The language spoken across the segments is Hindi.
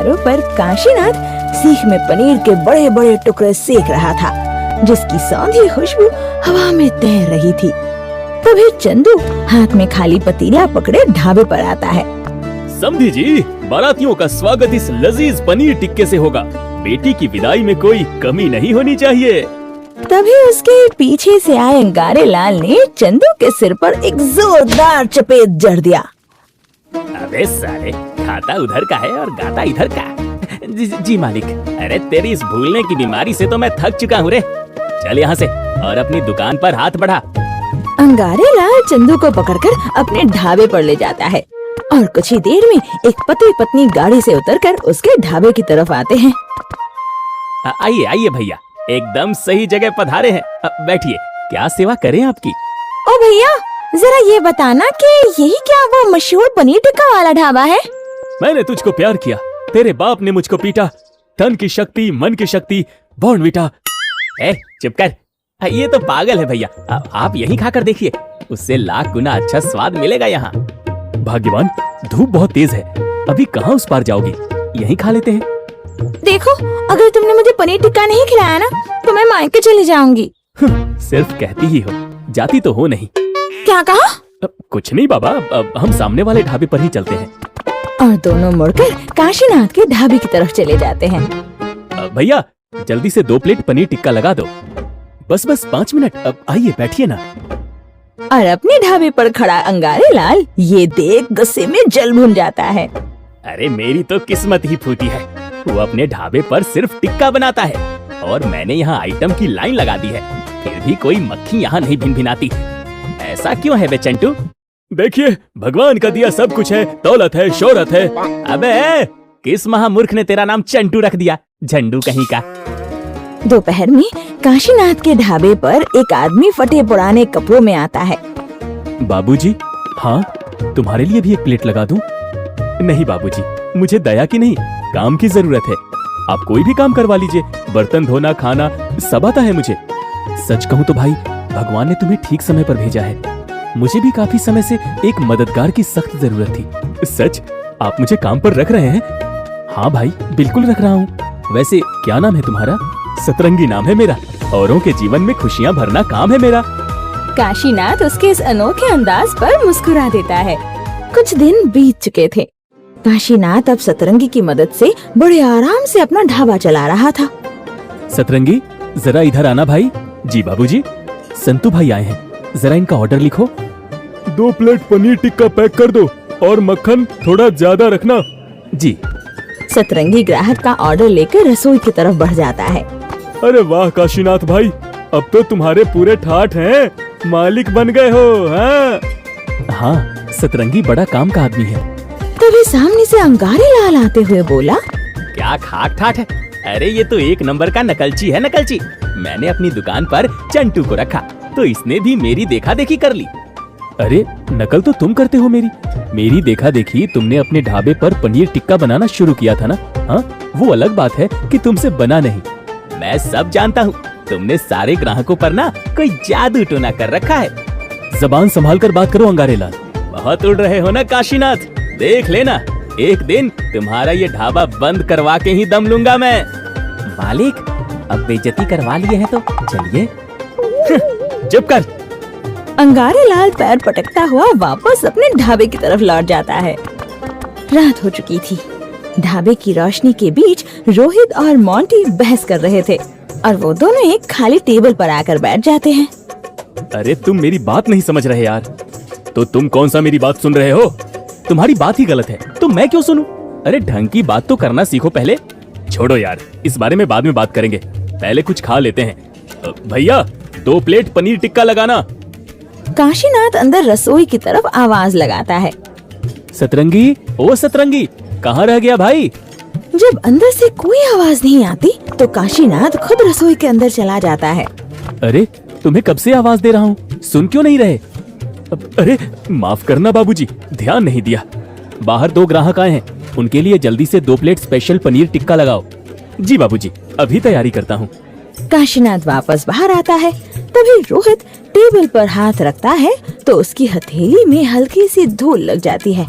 किनारों पर काशीनाथ सीख में पनीर के बड़े बड़े टुकड़े सेक रहा था, जिसकी सौंधी खुशबू हवा में तैर रही थी। तभी चंदू हाथ में खाली पतीला पकड़े ढाबे पर आता है। समधी जी, बारातियों का स्वागत इस लजीज पनीर टिक्के से होगा। बेटी की विदाई में कोई कमी नहीं होनी चाहिए। तभी उसके पीछे से आए अंगारे लाल ने चंदू के सिर पर एक जोरदार चपेट जड़ दिया। अबे साले, खाता उधर का है और गाता इधर का। जी मालिक। अरे तेरी इस भूलने की बीमारी से तो मैं थक चुका हूँ रे। चल यहाँ से और अपनी दुकान पर हाथ बढ़ा। अंगारे लाल चंदू को पकड़कर अपने ढाबे पर ले जाता है और कुछ ही देर में एक पति पत्नी गाड़ी से उतरकर उसके ढाबे की तरफ आते हैं। आइए आइए भैया, एकदम सही जगह पधारे हैं। बैठिए, क्या सेवा करें आपकी? ओ भैया, जरा ये बताना कि यही क्या वो मशहूर पनीर टिक्का वाला ढाबा है? मैंने तुझको प्यार किया, तेरे बाप ने मुझको पीटा। तन की शक्ति, मन की शक्ति, बॉर्नवीटा। चुप कर, ये तो पागल है भैया। आप यही खाकर देखिए, उससे लाख गुना अच्छा स्वाद मिलेगा यहाँ। भाग्यवान, धूप बहुत तेज है, अभी कहाँ उस पार जाओगी? यहीं खा लेते हैं। देखो, अगर तुमने मुझे पनीर टिक्का नहीं खिलाया ना, तो मैं मायके चली जाऊंगी। सिर्फ कहती ही हो, जाती तो हो नहीं। क्या कहा? कुछ नहीं बाबा, अब हम सामने वाले ढाबे पर ही चलते हैं। और दोनों मुड़कर काशीनाथ के ढाबे की तरफ चले जाते हैं। भैया, जल्दी से 2 प्लेट पनीर टिक्का लगा दो। बस 5 मिनट। अब आइए, बैठिए ना। और अपने ढाबे पर खड़ा अंगारे लाल ये देख गुस्से में जल भुन जाता है। अरे मेरी तो किस्मत ही फूटी है। वो अपने ढाबे पर सिर्फ टिक्का बनाता है और मैंने यहाँ आइटम की लाइन लगा दी है, फिर भी कोई मक्खी यहाँ नहीं भिनभिनाती। ऐसा क्यों है बे चंटू? देखिए, भगवान का दिया सब कुछ है, दौलत है, शोहरत है। अबे किस महामूर्ख ने तेरा नाम चंटू रख दिया, झंडू कहीं का। दोपहर में काशीनाथ के ढाबे पर एक आदमी फटे पुराने कपड़ों में आता है। बाबूजी, हाँ, तुम्हारे लिए भी एक प्लेट लगा दूं? नहीं बाबूजी, मुझे दया की नहीं, काम की जरूरत है। आप कोई भी काम करवा लीजिए, बर्तन धोना, खाना सब आता है मुझे। सच कहूँ तो भाई, भगवान ने तुम्हें ठीक समय पर भेजा है। मुझे भी काफी समय से एक मददगार की सख्त जरूरत थी। सच, आप मुझे काम पर रख रहे हैं? हाँ भाई, बिल्कुल रख रहा हूँ। वैसे क्या नाम है तुम्हारा? सतरंगी नाम है मेरा। औरों के जीवन में खुशियाँ भरना काम है मेरा। काशीनाथ उसके इस अनोखे अंदाज पर मुस्कुरा देता है। कुछ दिन बीत चुके थे। काशीनाथ अब सतरंगी की मदद से बड़े आराम से अपना ढाबा चला रहा था। सतरंगी, जरा इधर आना भाई। जी बाबूजी। संतू भाई आए हैं, जरा इनका ऑर्डर लिखो। 2 प्लेट पनीर टिक्का पैक कर दो और मक्खन थोड़ा ज्यादा रखना। जी। सतरंगी ग्राहक का ऑर्डर लेकर रसोई की तरफ बढ़ जाता है। अरे वाह काशीनाथ भाई, अब तो तुम्हारे पूरे ठाठ हैं, मालिक बन गए हो। हाँ, सतरंगी बड़ा काम का आदमी है। तभी सामने से अंगारे लाल आते हुए बोला, क्या खाक ठाठ है? अरे ये तो एक नंबर का नकलची है, नकलची। मैंने अपनी दुकान पर चंटू को रखा तो इसने भी मेरी देखा देखी कर ली। अरे नकल तो तुम करते हो मेरी देखा देखी तुमने अपने ढाबे पर पनीर टिक्का बनाना शुरू किया था ना? हाँ, वो अलग बात है कि तुमसे बना नहीं। मैं सब जानता हूँ, तुमने सारे ग्राहकों पर ना कोई जादू टोना कर रखा है। जबान संभाल कर बात करो अंगारे लाल। बहुत उड़ रहे हो ना काशीनाथ, देख लेना, एक दिन तुम्हारा ये ढाबा बंद करवा के ही दम लूंगा मैं। मालिक, अब बेइज्जती करवा लिए हैं तो चलिए। चुप कर। अंगारे लाल पैर पटकता हुआ वापस अपने ढाबे की तरफ लौट जाता है। रात हो चुकी थी। ढाबे की रोशनी के बीच रोहित और मोंटी बहस कर रहे थे और वो दोनों एक खाली टेबल पर आकर बैठ जाते हैं। अरे तुम मेरी बात नहीं समझ रहे यार। तो तुम कौन सा मेरी बात सुन रहे हो? तुम्हारी बात ही गलत है तो मैं क्यों सुनूं? अरे ढंग की बात तो करना सीखो पहले। छोड़ो यार, इस बारे में बाद में बात करेंगे, पहले कुछ खा लेते हैं। भैया 2 प्लेट पनीर टिक्का लगाना। काशीनाथ अंदर रसोई की तरफ आवाज लगाता है। सतरंगी, ओ सतरंगी, कहाँ रह गया भाई? जब अंदर से कोई आवाज नहीं आती तो काशीनाथ खुद रसोई के अंदर चला जाता है। अरे तुम्हें कब से आवाज दे रहा हूँ, सुन क्यों नहीं रहे? अरे माफ करना बाबूजी, ध्यान नहीं दिया। बाहर 2 ग्राहक आए हैं, उनके लिए जल्दी से 2 प्लेट स्पेशल पनीर टिक्का लगाओ। जी बाबूजी, अभी तैयारी करता हूँ। काशीनाथ वापस बाहर आता है। तभी रोहित टेबल पर हाथ रखता है तो उसकी हथेली में हल्की सी धूल लग जाती है।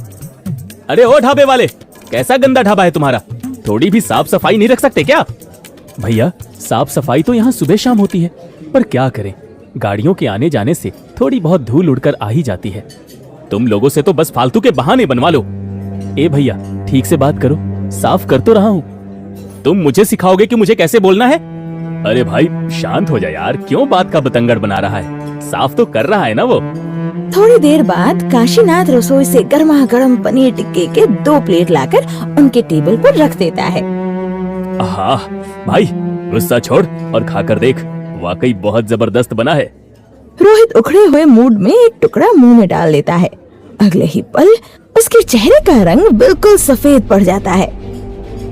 अरे ओ ढाबे वाले, कैसा गंदा ढाबा है तुम्हारा? थोड़ी भी साफ सफाई नहीं रख सकते क्या? भैया, साफ सफाई तो यहाँ सुबह शाम होती है, पर क्या करें, गाड़ियों के आने जाने से थोड़ी बहुत धूल उड़कर आ ही जाती है। तुम लोगों से तो बस फालतू के बहाने बनवा लो। ए भैया, ठीक से बात करो, साफ कर तो रहा हूँ। तुम मुझे सिखाओगे कि मुझे कैसे बोलना है? अरे भाई शांत हो जा यार, क्यों बात का बतंगड़ बना रहा है? साफ तो कर रहा है ना वो। थोड़ी देर बाद काशीनाथ रसोई से गर्मा गर्म पनीर टिक्के के 2 प्लेट लाकर उनके टेबल पर रख देता है। आहा, भाई गुस्सा छोड़ और खाकर देख, वाकई बहुत जबरदस्त बना है। रोहित उखड़े हुए मूड में एक टुकड़ा मुंह में डाल लेता है। अगले ही पल उसके चेहरे का रंग बिल्कुल सफेद पड़ जाता है।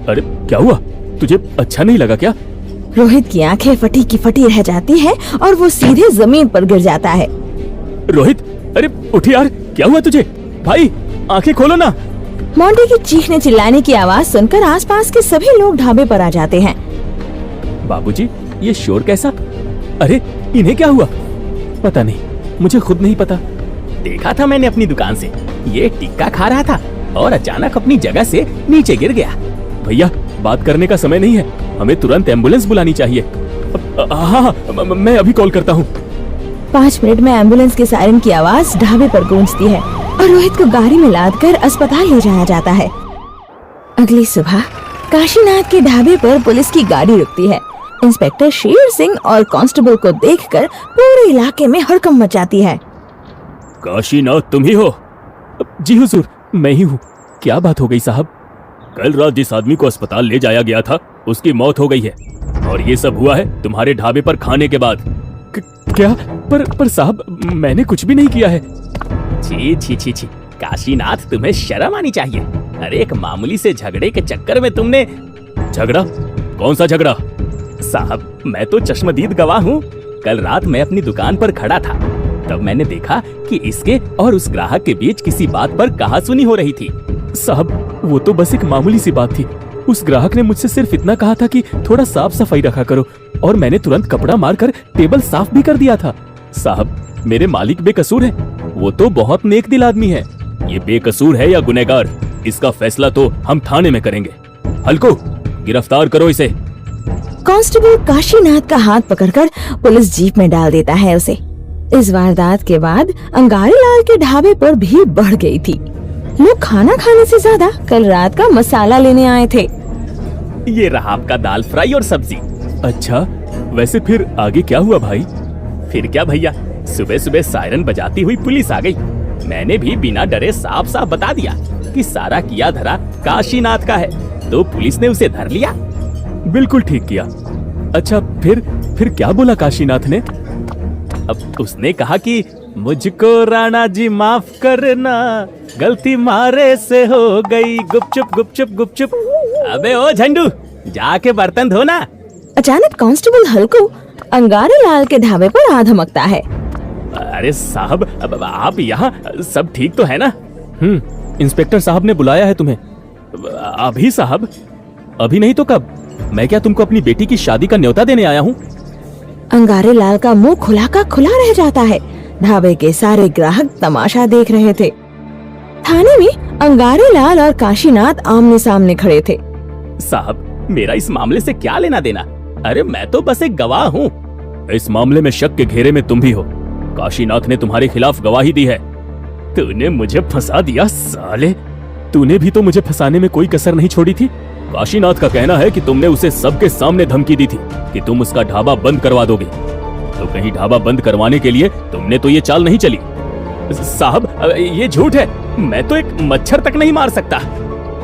अरे क्या हुआ, तुझे अच्छा नहीं लगा क्या? रोहित की आंखें फटी की फटी रह जाती है और वो सीधे जमीन पर गिर जाता है। रोहित, अरे उठ यार, क्या हुआ तुझे? भाई आंखें खोलो ना। मोंटी की चीखने चिल्लाने की आवाज सुनकर आसपास के सभी लोग ढाबे पर आ जाते हैं। बाबूजी, ये शोर कैसा? अरे इन्हें क्या हुआ? पता नहीं, मुझे खुद नहीं पता। देखा था मैंने अपनी दुकान से, ये टिक्का खा रहा था और अचानक अपनी जगह से नीचे गिर गया। भैया, बात करने का समय नहीं है, हमें तुरंत एम्बुलेंस बुलानी चाहिए। हाँ, मैं अभी कॉल करता हूँ। 5 मिनट में एम्बुलेंस के सायरन की आवाज ढाबे पर गूंजती है और रोहित को गाड़ी में लादकर अस्पताल ले जाया जाता है। अगली सुबह काशीनाथ के ढाबे पर पुलिस की गाड़ी रुकती है। इंस्पेक्टर शेर सिंह और कांस्टेबल को देखकर पूरे इलाके में हड़कंप मच जाती है। काशीनाथ तुम ही हो? जी हुजूर, मैं ही हूँ। क्या बात हो गई साहब? कल रात जिस आदमी को अस्पताल ले जाया गया था उसकी मौत हो गई है, और ये सब हुआ है तुम्हारे ढाबे पर खाने के बाद। क्या? पर साहब, मैंने कुछ भी नहीं किया है। छी छी छी छी, काशीनाथ तुम्हें शर्म आनी चाहिए। अरे एक मामूली से झगड़े के चक्कर में तुमने। झगड़ा? कौन सा झगड़ा? साहब, मैं तो चश्मदीद गवाह हूँ। कल रात मैं अपनी दुकान पर खड़ा था, तब मैंने देखा कि इसके और उस ग्राहक के बीच किसी बात पर कहासुनी हो रही थी। साहब, वो तो बस एक मामूली सी बात थी। उस ग्राहक ने मुझसे सिर्फ इतना कहा था कि थोड़ा साफ सफाई रखा करो, और मैंने तुरंत कपड़ा मारकर टेबल साफ भी कर दिया था। साहब, मेरे मालिक बेकसूर हैं। वो तो बहुत नेक दिल आदमी है। ये बेकसूर है या गुनहगार, इसका फैसला तो हम थाने में करेंगे। हल्को, गिरफ्तार करो इसे। कांस्टेबल काशीनाथ का हाथ पकड़कर पुलिस जीप में डाल देता है उसे। इस वारदात के बाद अंगारी लाल के ढाबे पर भीड़ बढ़ गई थी। लोग खाना खाने से ज्यादा कल रात का मसाला लेने आए थे। ये रहा आपका दाल फ्राई और सब्जी। अच्छा, वैसे फिर आगे क्या हुआ भाई? फिर क्या भैया, सुबह सुबह सायरन बजाती हुई पुलिस आ गई। मैंने भी बिना डरे साफ साफ बता दिया कि सारा किया धरा काशीनाथ का है, तो पुलिस ने उसे धर लिया। बिल्कुल ठीक किया। अच्छा, फिर क्या बोला काशीनाथ ने? अब उसने कहा कि मुझको राणा जी माफ करना, गलती मारे से हो गई, गुपचुप गुपचुप गुपचुप। अबे ओ झंडू, जाके बर्तन धोना। अचानक कांस्टेबल हल्को अंगारी लाल के ढाबे पर आ धमकता है। अरे साहब, अब आप यहाँ, सब ठीक तो है ना? इंस्पेक्टर साहब ने बुलाया है तुम्हें। अभी साहब? अभी नहीं तो कब? मैं क्या तुमको अपनी बेटी की शादी का न्योता देने आया हूँ? अंगारे लाल का मुंह खुला का खुला रह जाता है। ढाबे के सारे ग्राहक तमाशा देख रहे थे। थाने में अंगारे लाल और काशीनाथ आमने सामने खड़े थे। साहब, मेरा इस मामले से क्या लेना देना? अरे मैं तो बस एक गवाह हूँ। इस मामले में शक के घेरे में तुम भी हो। काशीनाथ ने तुम्हारे खिलाफ गवाही दी है। तूने मुझे फंसा दिया साले। तूने भी तो मुझे फंसाने में कोई कसर नहीं छोड़ी थी। काशीनाथ का कहना है कि तुमने उसे सबके सामने धमकी दी थी कि तुम उसका ढाबा बंद करवा दोगे। तो कहीं ढाबा बंद करवाने के लिए तुमने तो ये चाल नहीं चली। साहब, ये झूठ है। मैं तो एक मच्छर तक नहीं मार सकता।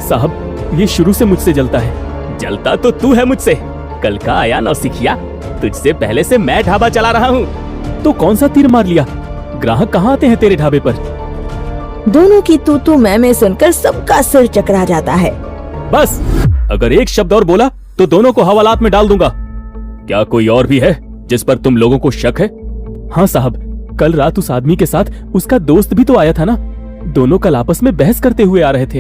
साहब, ये शुरू से मुझसे जलता है। जलता तो तू है मुझसे। कल का आया नौसिखिया, तुझसे पहले से मैं ढाबा चला रहा हूँ। तो कौन सा तीर मार लिया? ग्राहक कहाँ आते हैं तेरे ढाबे पर? दोनों की तू मैं सुनकर सबका सिर चकरा जाता है। बस, अगर एक शब्द और बोला तो दोनों को हवालात में डाल दूंगा। क्या कोई और भी है जिस पर तुम लोगों को शक है? हाँ साहब, कल रात उस आदमी के साथ उसका दोस्त भी तो आया था ना। दोनों कल आपस में बहस करते हुए आ रहे थे।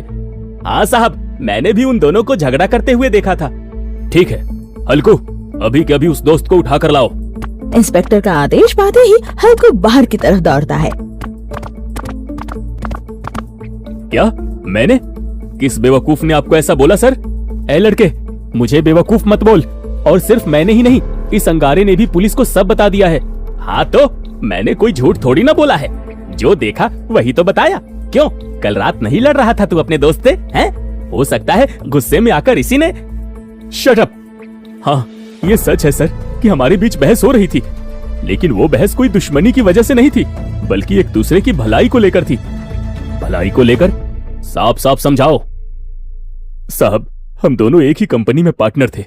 हाँ साहब, मैंने भी उन दोनों को झगड़ा करते हुए देखा था। ठीक है हल्कू, अभी के अभी उस दोस्त को उठा कर लाओ। इंस्पेक्टर का आदेश पाते ही हल्कू बाहर की तरफ दौड़ता है। क्या? मैंने? किस बेवकूफ ने आपको ऐसा बोला सर? ए लड़के, मुझे बेवकूफ मत बोल। और सिर्फ मैंने ही नहीं, इस अंगारे ने भी पुलिस को सब बता दिया है। हाँ तो मैंने कोई झूठ थोड़ी ना बोला है, जो देखा वही तो बताया। क्यों, कल रात नहीं लड़ रहा था तू अपने दोस्त से? हैं? हो सकता है गुस्से में आकर इसी ने। Shut up. हाँ, ये सच है सर कि हमारे बीच बहस हो रही थी, लेकिन वो बहस कोई दुश्मनी की वजह से नहीं थी, बल्कि एक दूसरे की भलाई को लेकर थी। भलाई को लेकर? साफ साफ समझाओ। साहब, हम दोनों एक ही कंपनी में पार्टनर थे।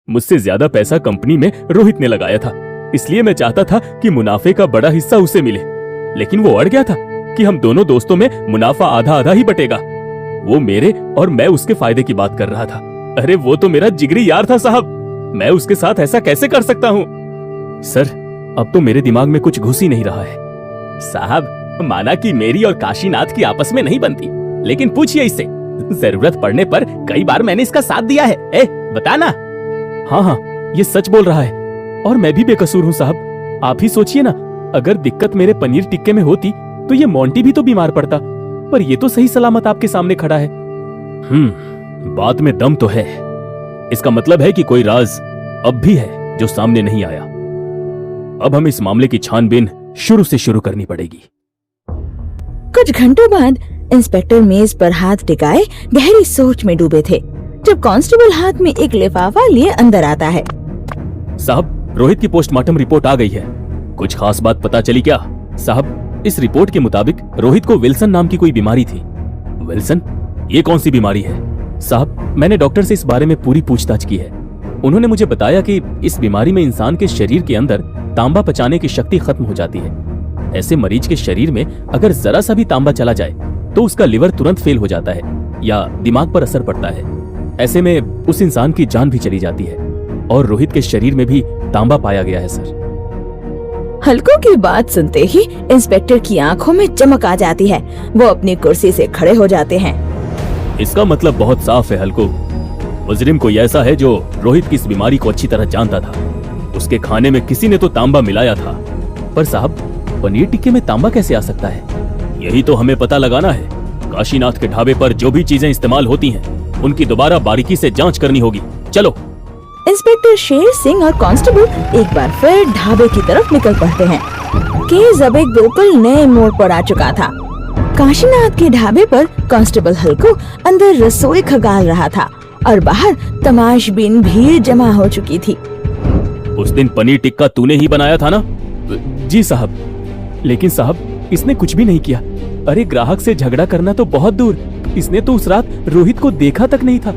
मुझसे ज्यादा पैसा कंपनी में रोहित ने लगाया था, इसलिए मैं चाहता था कि मुनाफे का बड़ा हिस्सा उसे मिले, लेकिन वो अड़ गया था कि हम दोनों दोस्तों में मुनाफा आधा आधा ही बटेगा। वो मेरे और मैं उसके फायदे की बात कर रहा था। अरे वो तो मेरा जिगरी यार था साहब, मैं उसके साथ ऐसा कैसे कर सकता हूँ? सर, अब तो मेरे दिमाग में कुछ घुस ही नहीं रहा है। साहब, माना कि मेरी और काशीनाथ की आपस में नहीं बनती, लेकिन पूछिए इससे, जरूरत पड़ने पर कई बार मैंने इसका साथ दिया है। बता ना। हाँ हाँ, ये सच बोल रहा है, और मैं भी बेकसूर हूँ साहब। आप ही सोचिए ना, अगर दिक्कत मेरे पनीर टिक्के में होती तो ये मोंटी भी तो बीमार पड़ता, पर ये तो सही सलामत आपके सामने खड़ा है। बात में दम तो है। इसका मतलब है कि कोई राज अब भी है जो सामने नहीं आया। अब हमें इस मामले की छानबीन शुरू से शुरू करनी पड़ेगी। कुछ घंटों बाद इंस्पेक्टर मेज पर हाथ टिकाए गहरी सोच में डूबे थे, जब कांस्टेबल हाथ में एक लिफाफा लिए अंदर आता है। साहब, रोहित की पोस्टमार्टम रिपोर्ट आ गई है। कुछ खास बात पता चली क्या? साहब, इस रिपोर्ट के मुताबिक रोहित को विल्सन नाम की कोई बीमारी थी। विल्सन? ये कौन सी बीमारी है? साहब, मैंने डॉक्टर से इस बारे में पूरी पूछताछ की है। उन्होंने मुझे बताया कि इस बीमारी में इंसान के शरीर के अंदर तांबा पचाने की शक्ति खत्म हो जाती है। ऐसे मरीज के शरीर में अगर जरा सा भी तांबा चला जाए तो उसका लिवर तुरंत फेल हो जाता है या दिमाग पर असर पड़ता है। ऐसे में उस इंसान की जान भी चली जाती है, और रोहित के शरीर में भी तांबा पाया गया है सर। हल्को की बात सुनते ही इंस्पेक्टर की आंखों में चमक आ जाती है। वो अपनी कुर्सी से खड़े हो जाते हैं। इसका मतलब बहुत साफ है हल्को, मुजरिम कोई ऐसा है जो रोहित की इस बीमारी को अच्छी तरह जानता था। उसके खाने में किसी ने तो तांबा मिलाया था। पर साहब, पनीर टिक्के में तांबा कैसे आ सकता है? यही तो हमें पता लगाना है। काशीनाथ के ढाबे पर जो भी चीजें इस्तेमाल होती हैं, उनकी दोबारा बारीकी से जांच करनी होगी। चलो। इंस्पेक्टर शेर सिंह और कांस्टेबल एक बार फिर ढाबे की तरफ निकल पड़ते हैं। केस अब एक बिल्कुल नए मोड़ पर आ चुका था। काशीनाथ के ढाबे पर कांस्टेबल हल्को अंदर रसोई खगाल रहा था और बाहर तमाशबीन भीड़ जमा हो चुकी थी। उस दिन पनीर टिक्का तूने ही बनाया था ना? जी साहब। लेकिन साहब, इसने कुछ भी नहीं किया। अरे ग्राहक से झगड़ा करना तो बहुत दूर, इसने तो उस रात रोहित को देखा तक नहीं था।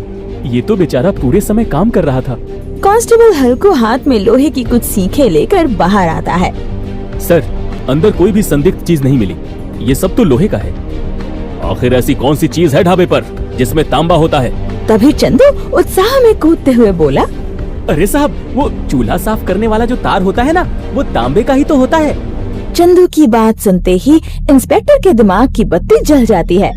ये तो बेचारा पूरे समय काम कर रहा था। कांस्टेबल हल्को हाथ में लोहे की कुछ सीखें लेकर बाहर आता है। सर, अंदर कोई भी संदिग्ध चीज नहीं मिली। ये सब तो लोहे का है। आखिर ऐसी कौन सी चीज है ढाबे पर जिसमें तांबा होता है? तभी चंदू उत्साह में कूदते हुए बोला, अरे साहब, वो चूल्हा साफ करने वाला जो तार होता है ना, वो तांबे का ही तो होता है। चंदू की बात सुनते ही इंस्पेक्टर के दिमाग की बत्ती जल जाती है।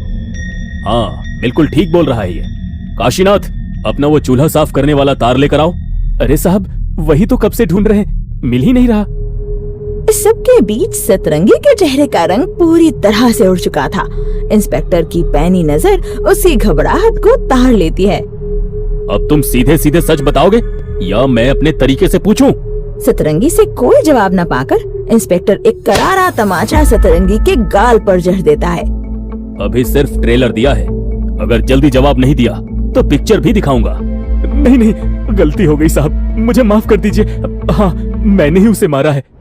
हाँ, बिल्कुल ठीक बोल रहा है ये। काशीनाथ, अपना वो चूल्हा साफ करने वाला तार लेकर आओ। अरे साहब, वही तो कब से ढूंढ रहे हैं, मिल ही नहीं रहा। इस सब के बीच सतरंगी के चेहरे का रंग पूरी तरह से उड़ चुका था। इंस्पेक्टर की पैनी नजर उसकी घबराहट को ताड़ लेती है। अब तुम सीधे सीधे सच बताओगे या मैं अपने तरीके से पूछूं? सतरंगी से कोई जवाब न पाकर इंस्पेक्टर एक करारा तमाचा सतरंगी के गाल पर जड़ देता है। अभी सिर्फ ट्रेलर दिया है, अगर जल्दी जवाब नहीं दिया तो पिक्चर भी दिखाऊंगा। नहीं नहीं, गलती हो गई साहब, मुझे माफ कर दीजिए। हाँ, मैंने ही उसे मारा है।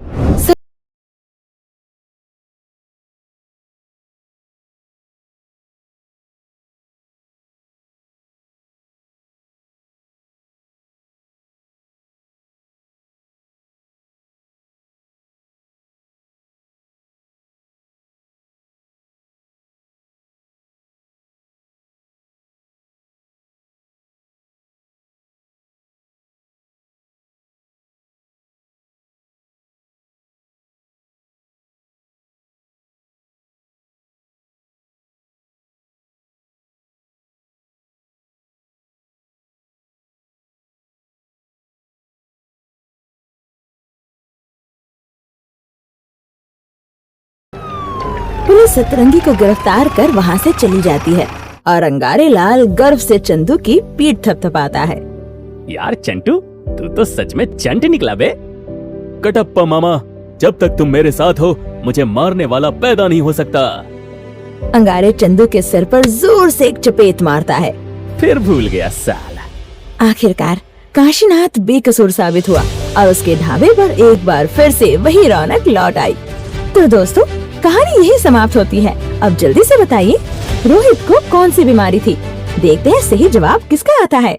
पुलिस सतरंगी को गिरफ्तार कर वहाँ से चली जाती है। और अंगारे लाल गर्व से चंदू की पीठ थपथपाता है। यार चंटू, तू तो सच में चंट निकला बे। कटप्पा मामा, जब तक तुम मेरे साथ हो मुझे मारने वाला पैदा नहीं हो सकता। अंगारे चंदू के सिर पर जोर से एक चपेट मारता है। फिर भूल गया साला। आखिरकार काशीनाथ बेकसूर साबित हुआ और उसके ढाबे पर एक बार फिर से वही रौनक लौट आई। तो दोस्तों, कहानी यही समाप्त होती है। अब जल्दी से बताइए, रोहित को कौन सी बीमारी थी? देखते हैं सही जवाब किसका आता है।